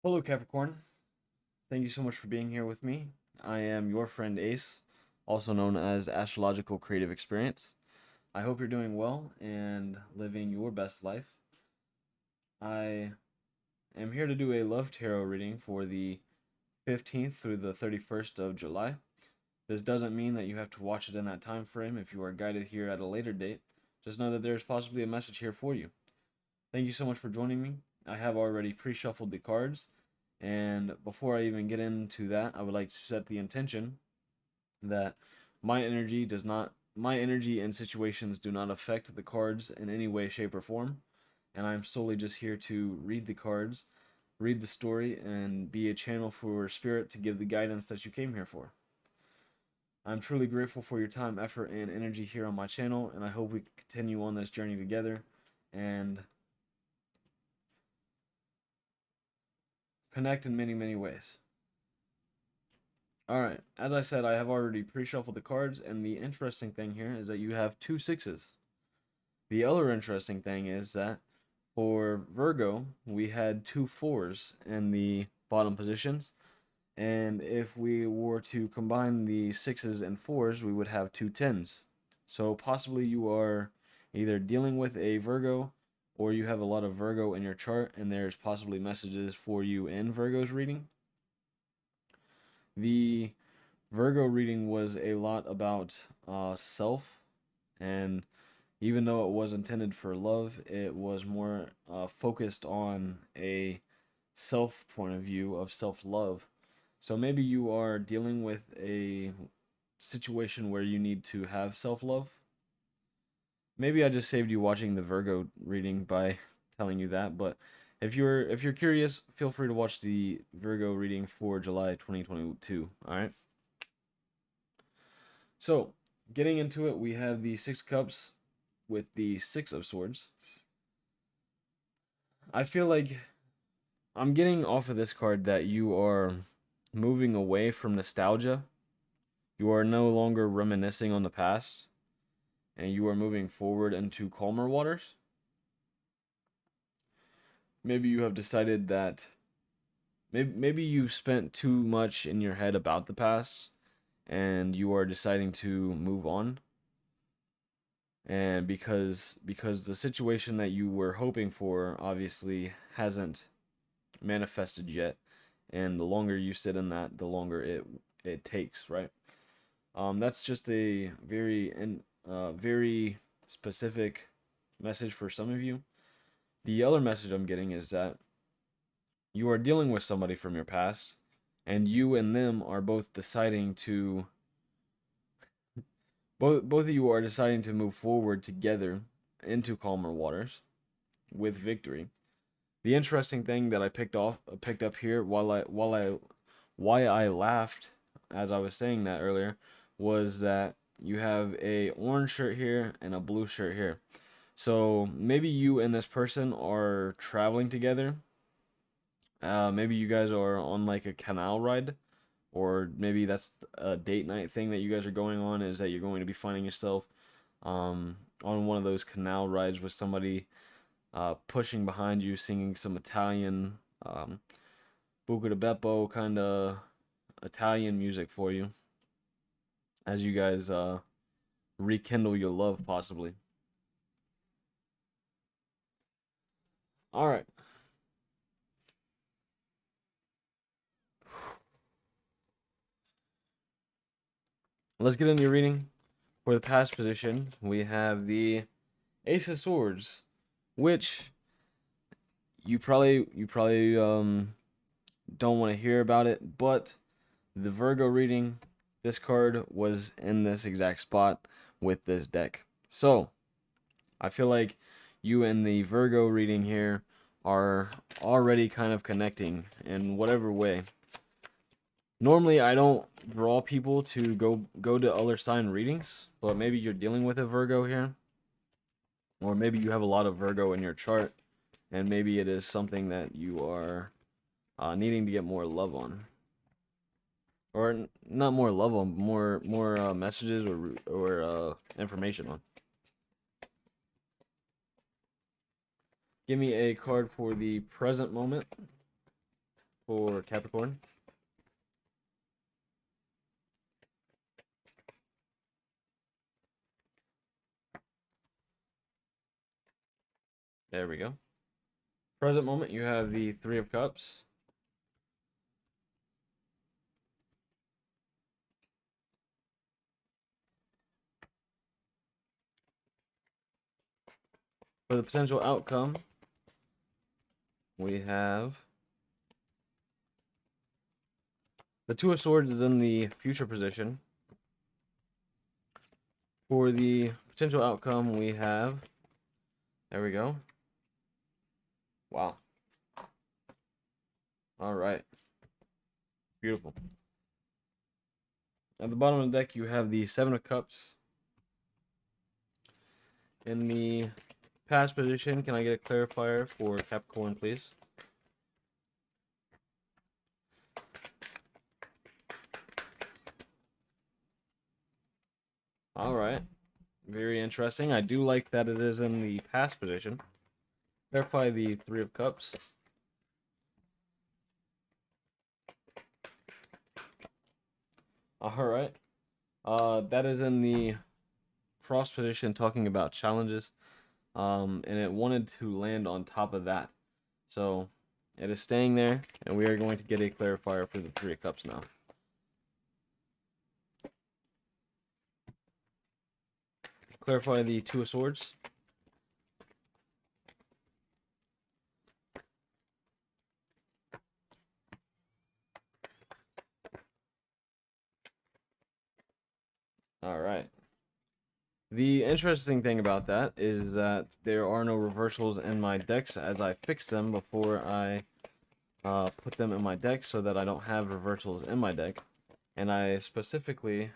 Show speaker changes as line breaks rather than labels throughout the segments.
Hello, Capricorn. Thank you so much for being here with me. I am your friend Ace, also known as Astrological Creative Experience. I hope you're doing well and living your best life. I am here to do a love tarot reading for the 15th through the 31st of July. This doesn't mean that you have to watch it in that time frame if you are guided here at a later date. Just know that there's possibly a message here for you. Thank you so much for joining me. I have already pre-shuffled the cards, and before I even get into that, I would like to set the intention that my energy and situations do not affect the cards in any way, shape, or form, and I'm solely just here to read the cards, read the story, and be a channel for spirit to give the guidance that you came here for. I'm truly grateful for your time, effort, and energy here on my channel, and I hope we continue on this journey together and connect in many, many ways. Alright, as I said, I have already pre-shuffled the cards, and the interesting thing here is that you have two sixes. The other interesting thing is that for Virgo, we had two fours in the bottom positions, and if we were to combine the sixes and fours, we would have two tens. So possibly you are either dealing with a Virgo, or you have a lot of Virgo in your chart, and there's possibly messages for you in Virgo's reading. The Virgo reading was a lot about self, and even though it was intended for love, it was more focused on a self point of view of self love. So maybe you are dealing with a situation where you need to have self love. Maybe I just saved you watching the Virgo reading by telling you that, but if you're curious, feel free to watch the Virgo reading for July 2022. All right. So, getting into it, we have the Six Cups with the Six of Swords. I feel like I'm getting off of this card that you are moving away from nostalgia. You are no longer reminiscing on the past, and you are moving forward into calmer waters. Maybe you have decided that maybe you spent too much in your head about the past, and you are deciding to move on. And because the situation that you were hoping for obviously hasn't manifested yet, and the longer you sit in that, the longer it takes, right? That's just a very specific message for some of you. The other message I'm getting is that you are dealing with somebody from your past, and you and them are both deciding to both of you are deciding to move forward together into calmer waters with victory. The interesting thing that I picked up here why I laughed as I was saying that earlier was that you have a orange shirt here and a blue shirt here. So maybe you and this person are traveling together. Maybe you guys are on like a canal ride, or maybe that's a date night thing that you guys are going on, is that you're going to be finding yourself on one of those canal rides with somebody pushing behind you, singing some Italian Buca de Beppo kind of Italian music for you as you guys rekindle your love, possibly. All right, let's get into your reading. For the past position, we have the Ace of Swords, which you probably don't want to hear about it, but the Virgo reading, this card was in this exact spot with this deck. So, I feel like you and the Virgo reading here are already kind of connecting in whatever way. Normally, I don't draw people to go to other sign readings, but maybe you're dealing with a Virgo here, or maybe you have a lot of Virgo in your chart, and maybe it is something that you are needing to get more love on, or not more love on, more messages or information on. Give me a card for the present moment. for Capricorn. There we go. Present moment, you have the Three of Cups. For the potential outcome, we have the Two of Swords is in the future position. For the potential outcome, we have, there we go. Wow. All right. Beautiful. At the bottom of the deck, you have the Seven of Cups. In the past position, can I get a clarifier for Capricorn, please? All right. Very interesting. I do like that it is in the past position. Clarify the Three of Cups. All right. That is in the cross position, talking about challenges. And it wanted to land on top of that. So it is staying there, and we are going to get a clarifier for the Three of Cups now. Clarify the Two of Swords. All right. The interesting thing about that is that there are no reversals in my decks as I fix them before I put them in my deck so that I don't have reversals in my deck. And I specifically,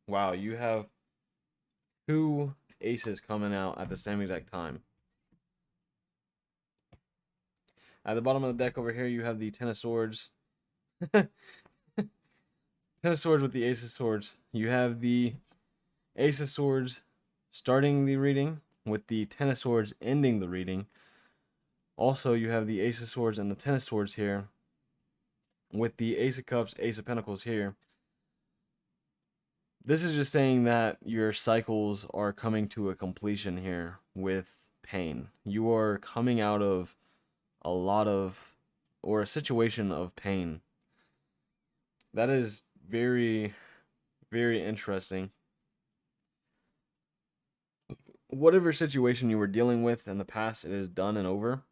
wow, you have two aces coming out at the same exact time. At the bottom of the deck over here, you have the Ten of Swords. Ten of Swords with the Ace of Swords. You have the Ace of Swords starting the reading with the Ten of Swords ending the reading. Also, you have the Ace of Swords and the Ten of Swords here with the Ace of Cups, Ace of Pentacles here. This is just saying that your cycles are coming to a completion here with pain. You are coming out of a lot of, or a situation of pain. That is very, very interesting. Whatever situation you were dealing with in the past, it is done and over.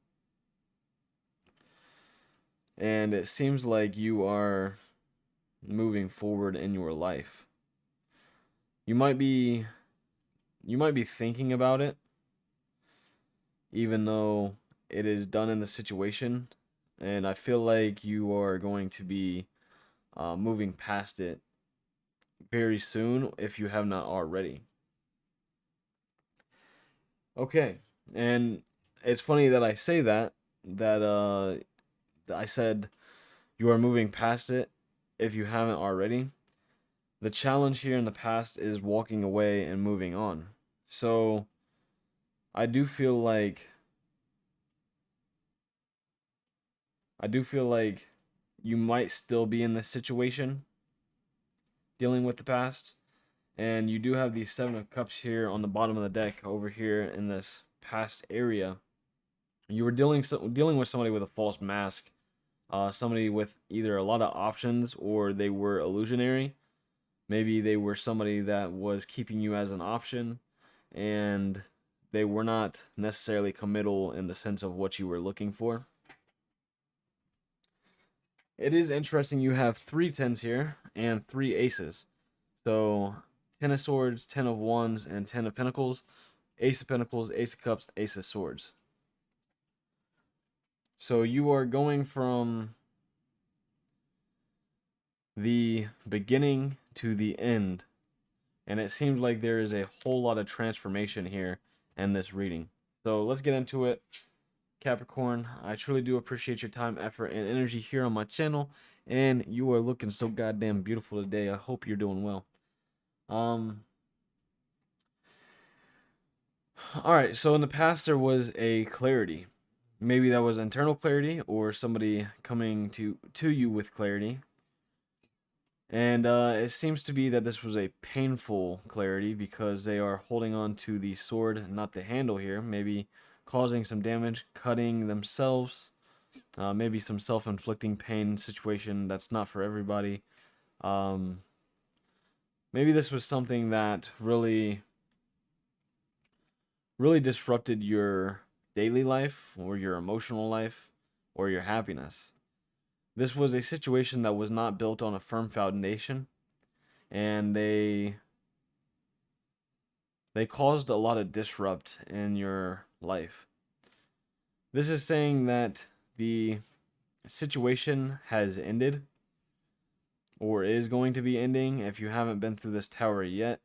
And it seems like you are moving forward in your life. You might be thinking about it, even though it is done in the situation. And I feel like you are going to be moving past it very soon if you have not already. Okay, and it's funny that I say that I said you are moving past it if you haven't already. The challenge here in the past is walking away and moving on. So I do feel like you might still be in this situation dealing with the past. And you do have the Seven of Cups here on the bottom of the deck over here in this past area. You were dealing with somebody with a false mask. Somebody with either a lot of options or they were illusionary. Maybe they were somebody that was keeping you as an option and they were not necessarily committal in the sense of what you were looking for. It is interesting you have 3 10s here and 3 aces. So 10 of Swords, 10 of Wands, and 10 of Pentacles. Ace of Pentacles, Ace of Cups, Ace of Swords. So you are going from the beginning to the end. And it seems like there is a whole lot of transformation here in this reading. So let's get into it. Capricorn, I truly do appreciate your time, effort, and energy here on my channel. And you are looking so goddamn beautiful today. I hope you're doing well. Alright, so in the past there was a clarity. Maybe that was internal clarity or somebody coming to you with clarity. And it seems to be that this was a painful clarity because they are holding on to the sword, not the handle here. Maybe causing some damage, cutting themselves. Maybe some self-inflicting pain situation that's not for everybody. Um, Maybe this was something that really disrupted your daily life or your emotional life or your happiness. This was a situation that was not built on a firm foundation, and they caused a lot of disrupt in your life. This is saying that the situation has ended or is going to be ending if you haven't been through this tower yet.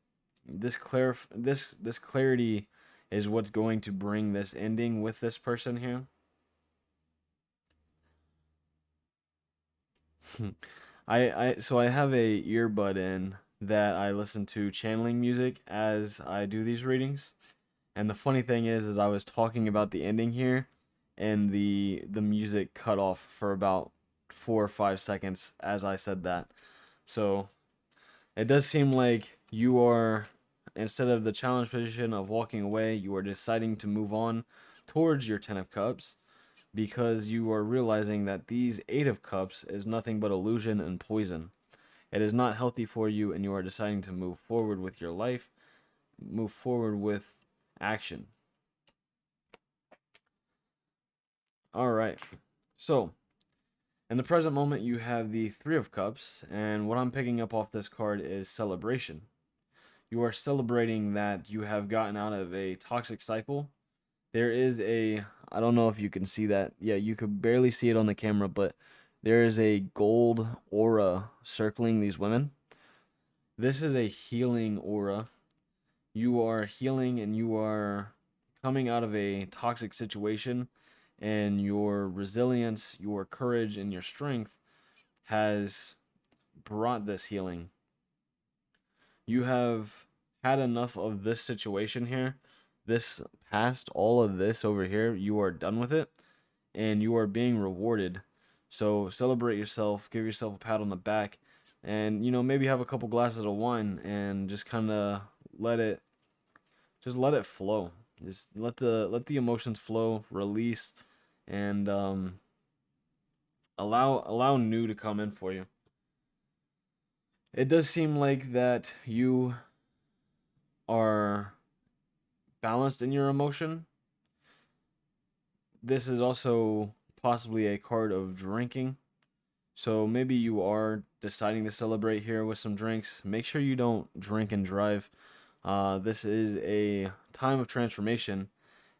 This clarity is what's going to bring this ending with this person here. I have a earbud in that I listen to channeling music as I do these readings. And the funny thing is I was talking about the ending here, and the music cut off for about 4 or 5 seconds as I said that. So it does seem like you are, instead of the challenge position of walking away, you are deciding to move on towards your Ten of Cups because you are realizing that these Eight of Cups is nothing but illusion and poison. It is not healthy for you, and you are deciding to move forward with your life, move forward with action. All right. So, in the present moment, you have the Three of Cups, and what I'm picking up off this card is celebration. You are celebrating that you have gotten out of a toxic cycle. There is a, I don't know if you can see that. Yeah, you could barely see it on the camera, but there is a gold aura circling these women. This is a healing aura. You are healing and you are coming out of a toxic situation, and your resilience, your courage, and your strength has brought this healing. You have had enough of this situation here. This past all of this over here, you are done with it and you are being rewarded. So celebrate yourself, give yourself a pat on the back, and maybe have a couple glasses of wine and just kind of let it let it flow. Just let the emotions flow, release, and allow new to come in for you. It does seem like that you are balanced in your emotion. This is also possibly a card of drinking. So maybe you are deciding to celebrate here with some drinks. Make sure you don't drink and drive. This is a time of transformation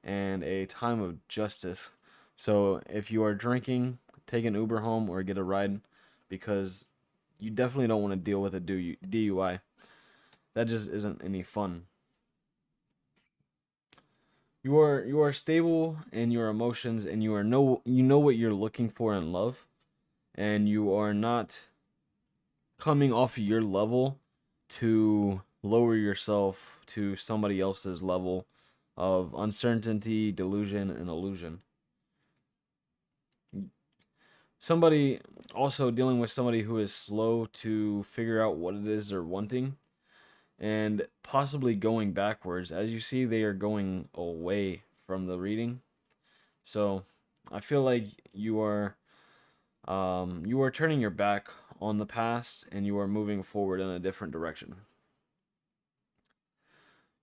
and a time of justice. So if you are drinking, take an Uber home or get a ride, because you definitely don't want to deal with a DUI. That just isn't any fun. You are stable in your emotions, and you know what you're looking for in love, and you are not coming off of your level to lower yourself to somebody else's level of uncertainty, delusion, and illusion. Somebody also dealing with somebody who is slow to figure out what it is they're wanting and possibly going backwards. As you see, they are going away from the reading. So I feel like you are turning your back on the past and you are moving forward in a different direction.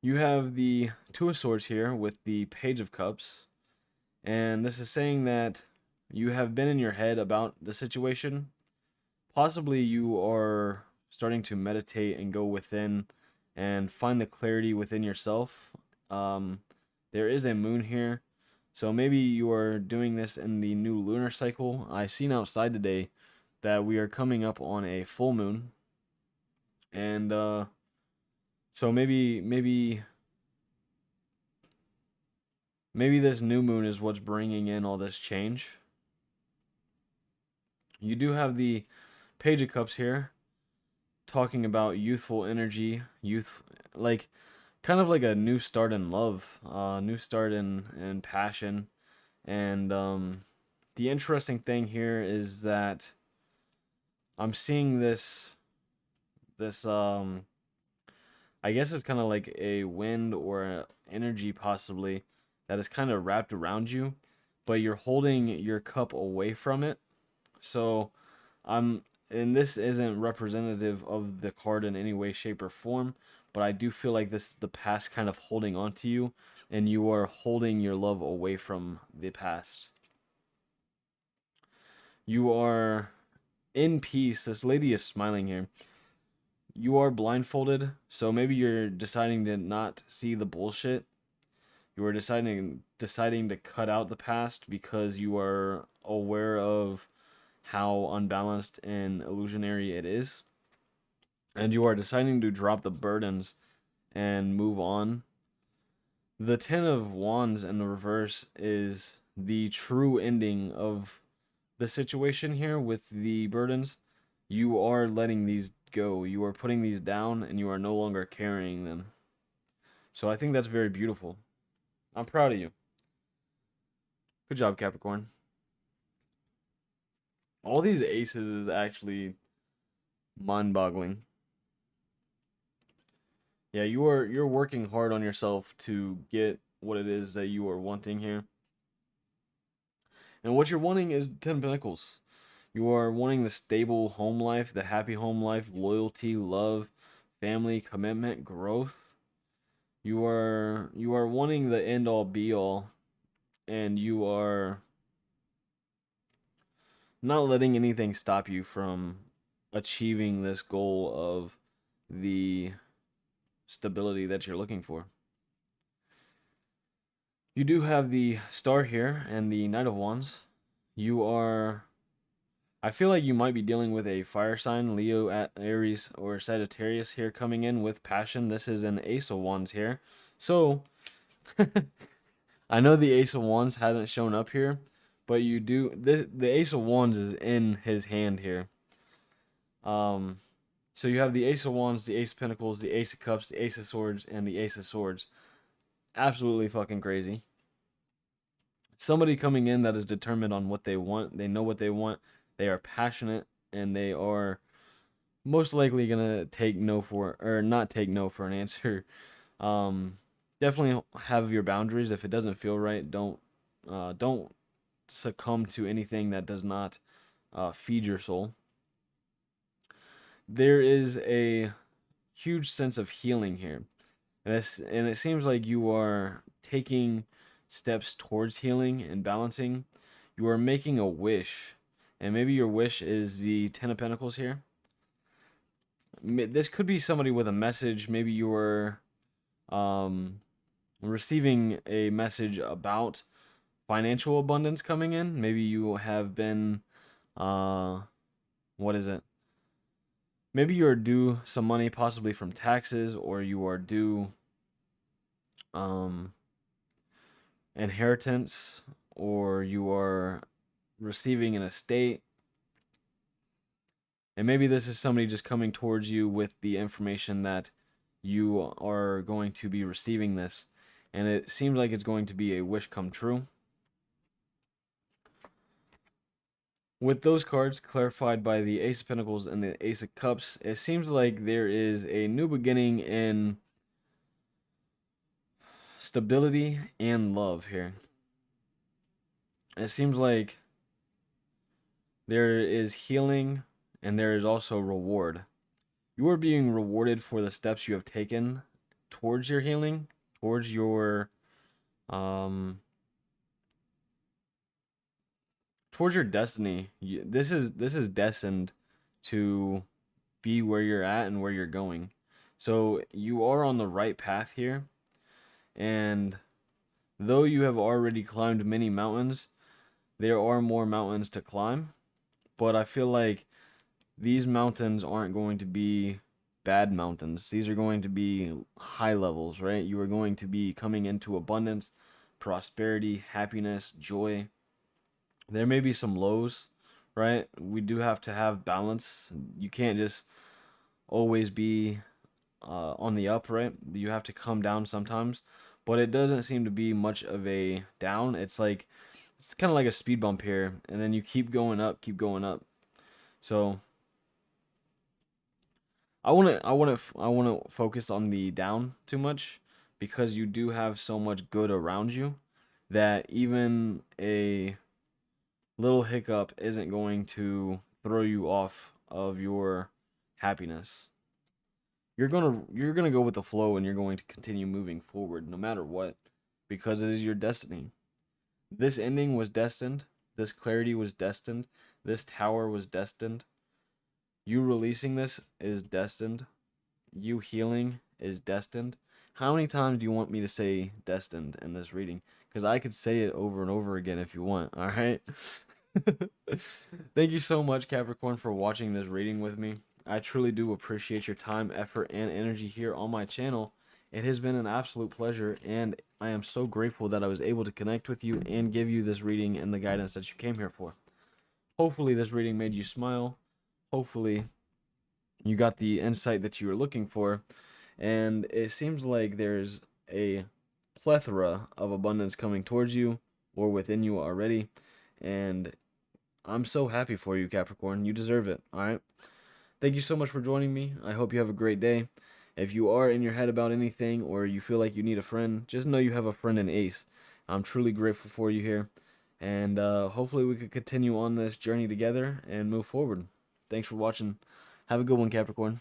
You have the Two of Swords here with the Page of Cups, and this is saying that you have been in your head about the situation. Possibly you are starting to meditate and go within and find the clarity within yourself. There is a moon here, so maybe you are doing this in the new lunar cycle. I seen outside today that we are coming up on a full moon, and so maybe this new moon is what's bringing in all this change. You do have the Page of Cups here, talking about youthful energy, like kind of like a new start in love, new start in passion, And the interesting thing here is that I'm seeing this I guess it's kind of like a wind or a energy possibly that is kind of wrapped around you, but you're holding your cup away from it. So I'm and this isn't representative of the card in any way, shape, or form, but I do feel like this is the past kind of holding on to you, and you are holding your love away from the past. You are in peace. This lady is smiling here. You are blindfolded, so maybe you're deciding to not see the bullshit. You are deciding to cut out the past because you are aware of how unbalanced and illusionary it is. And you are deciding to drop the burdens and move on. The Ten of Wands in the reverse is the true ending of the situation here with the burdens. You are letting these go. You are putting these down and you are no longer carrying them. So I think that's very beautiful. I'm proud of you. Good job, Capricorn. All these aces is actually mind-boggling. Yeah, you're working hard on yourself to get what it is that you are wanting here. And what you're wanting is Ten of Pentacles. You are wanting the stable home life, the happy home life, loyalty, love, family, commitment, growth. You are wanting the end all be all, and you are not letting anything stop you from achieving this goal of the stability that you're looking for. You do have the Star here and the Knight of Wands. You are I feel like you might be dealing with a fire sign, Leo, Aries, or Sagittarius here coming in with passion. This is an Ace of Wands here. So, I know the Ace of Wands hasn't shown up here, but you do the Ace of Wands is in his hand here. Um so you have the Ace of Wands, the Ace of Pentacles, the Ace of Cups, the Ace of Swords, and the Ace of Swords. Absolutely fucking crazy. Somebody coming in that is determined on what they want. They know what they want. They are passionate and they are most likely gonna take no for or not take no for an answer. Um, Definitely have your boundaries. If it doesn't feel right, don't succumb to anything that does not feed your soul. There is a huge sense of healing here, and it seems like you are taking steps towards healing and balancing. You are making a wish, and maybe your wish is the Ten of Pentacles here. This could be somebody with a message. Maybe you were um, receiving a message about financial abundance coming in. Maybe you have been, uh, what is it? Maybe you are due some money, possibly from taxes, or you are due um, inheritance, or you are receiving an estate. And maybe this is somebody just coming towards you with the information that you are going to be receiving this. And it seems like it's going to be a wish come true. With those cards clarified by the Ace of Pentacles and the Ace of Cups, it seems like there is a new beginning in stability and love here. It seems like there is healing and there is also reward. You are being rewarded for the steps you have taken towards your healing, towards your um towards your destiny. This is destined to be where you're at and where you're going. So you are on the right path here, and though you have already climbed many mountains, there are more mountains to climb, but I feel like these mountains aren't going to be bad mountains. These are going to be high levels, right? You are going to be coming into abundance, prosperity, happiness, joy. There may be some lows, right? We do have to have balance. You can't just always be on the up, right? You have to come down sometimes, but it doesn't seem to be much of a down. It's like it's kind of like a speed bump here, and then you keep going up, keep going up. So I want to focus on the down too much because you do have so much good around you that even a little hiccup isn't going to throw you off of your happiness. You're gonna go with the flow and you're going to continue moving forward no matter what because it is your destiny. This ending was destined. This clarity was destined. This tower was destined. You releasing this is destined. You healing is destined. How many times do you want me to say destined in this reading? Because I could say it over and over again if you want. All right. Thank you so much, Capricorn, for watching this reading with me. I truly do appreciate your time, effort, and energy here on my channel. It has been an absolute pleasure, and I am so grateful that I was able to connect with you and give you this reading and the guidance that you came here for. Hopefully, this reading made you smile. Hopefully, you got the insight that you were looking for, and it seems like there's a plethora of abundance coming towards you or within you already, and I'm so happy for you, Capricorn. You deserve it. All right. Thank you so much for joining me. I hope you have a great day. If you are in your head about anything or you feel like you need a friend, just know you have a friend in Ace. I'm truly grateful for you here. And hopefully we could continue on this journey together and move forward. Thanks for watching. Have a good one, Capricorn.